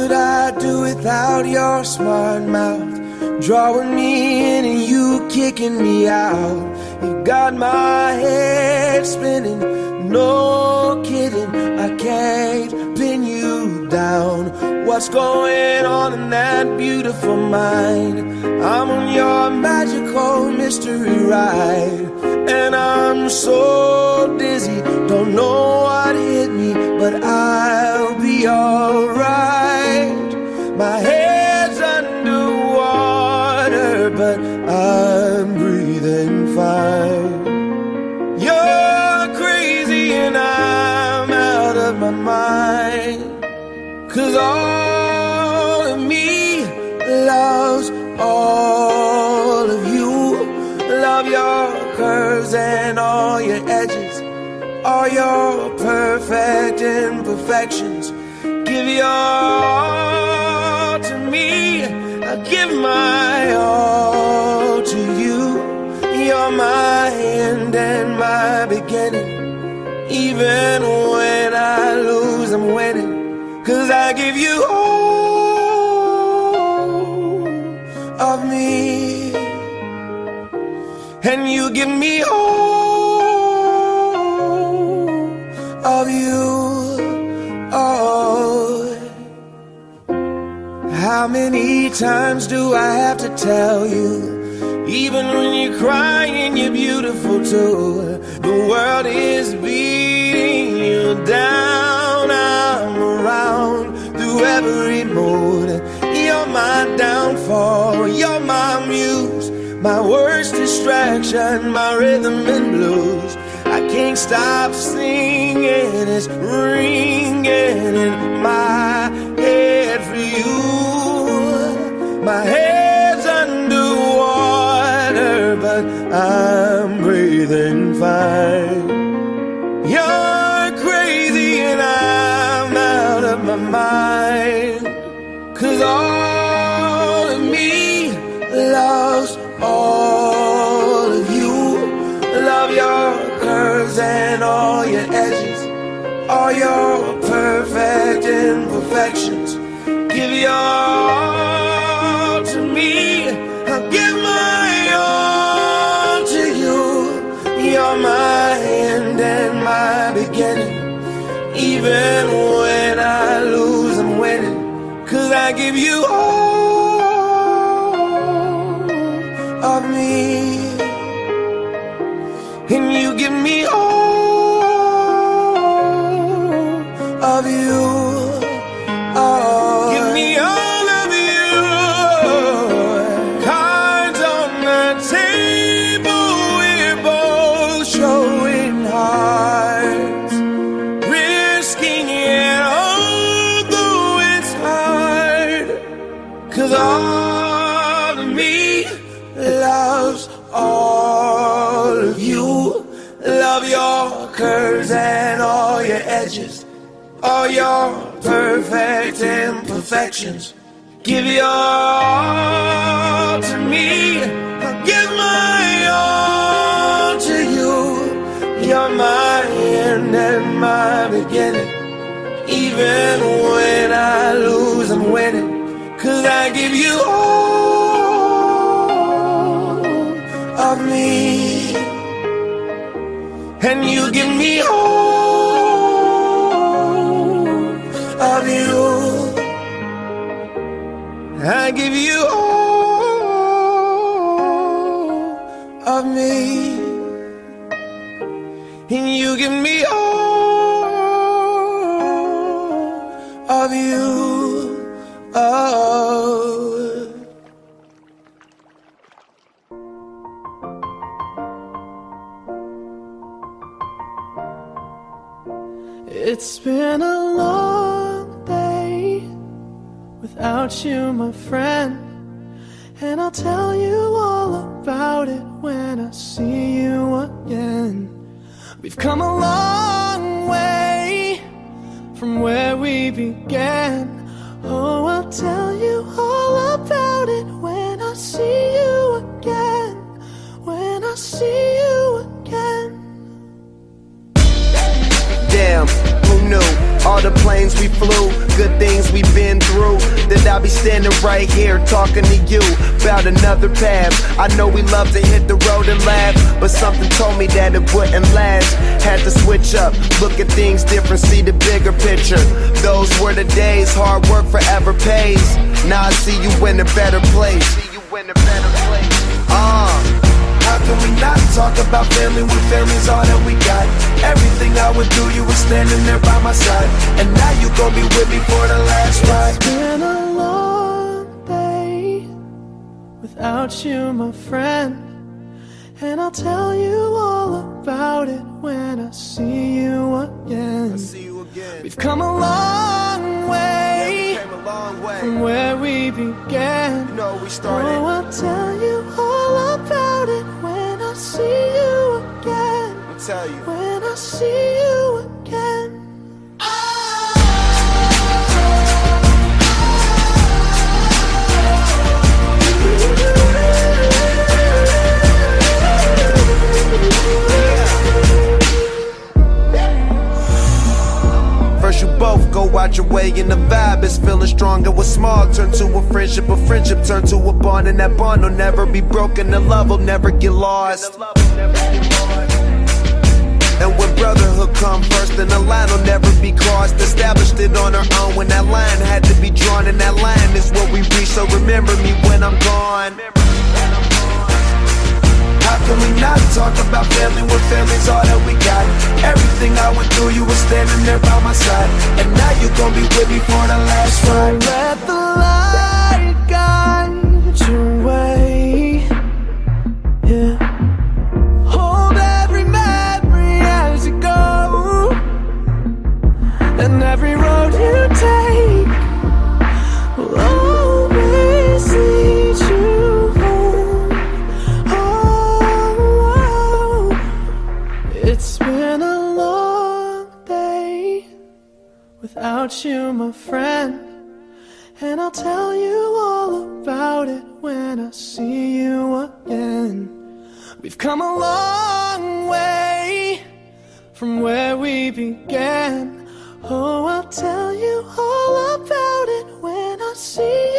would I do without your smart mouth? Drawing me in and you kicking me out. You got my head spinning, no kidding, I can't pin you down. What's going on in that beautiful mind? I'm on your magical mystery ride, and I'm so dizzy, don't know what hit me, but I'll be alright. My head's underwater, but I'm breathing fine. You're crazy and I'm out of my mind, 'cause all of me loves all of you. Love your curves and all your edges, all your perfect imperfections. Give your all to me, I give my all to you. You're my end and my beginning. Even when I lose, I'm winning, 'cause I give you all of me, and you give me all of you. Oh, how many times do I have to tell you? Even when you're crying, you're beautiful too. The world is beating you down. I'm around through every mood. You're my downfall, you're my muse, my worst distraction, my rhythm and blues. I can't stop singing, it's ringing in my head for you. My head's underwater, but I'm breathing fine. You're crazy and I'm out of my mind, 'cause all of me loves all of you. Love your curves and all your edges, all your perfect imperfections. Give your all to me, I'll give my all to you. You're my end and my beginning. Even when I lose, I'm winning, 'cause I give you all of me, and you give me all of you. Oh, give me all of you. Cards on the table, we're both showing hearts, risking it although it's hard, 'cause all of me loves all of you. Love your curves and all your edges, all your perfect imperfections. Give your all to me, I'll give my all to you. You're my end and my beginning. Even when I lose, I'm winning, 'cause I give you all of me, and you give me all of you. I give you all of me, and you give me all of you. Oh. It's been a long day without you, my friend, and I'll tell you all about it when I see you again. We've come a long way from where we began. Oh, I'll tell you all about it when I see you again, when I see you again. Damn, who knew? all the planes we flew, good things we've been through, that I'll be standing right here talking to you about another path. I know we love to hit the road and laugh, but something told me that it wouldn't last. Had to switch up, look at things different, see the bigger picture. Those were the days, hard work forever pays. Now I see you in a better place. How can we not talk about family when family's all that we got? Everything I would do, you were standing there by my side, and now you gon' be with me for the last ride. It's been a long day without you, my friend, and I'll tell you all about it when I see you again. We've come a long way from where we began. Oh, I'll tell you all about it when I see you again. When I see you again. First you both go out your way and the vibe is feeling stronger. What's small turn to a friendship turn to a bond, and that bond will never be broken, the love will never get lost. And when brotherhood come first, then the line will never be crossed. Established it on our own when that line had to be drawn, and that line is what we reach, so remember me when I'm gone. How can we not talk about family when family's all that we got? Everything I went through, you were standing there by my side, and now you gon' be with me for the last ride. Let the light guide your way, yeah. Hold every memory as you go, and every road you take will always lead you home. Oh, it's been a long day without you, my friend, and I'll tell you all about it when I see you again. We've come a long way from where we began. Oh, I'll tell you all about it when I see you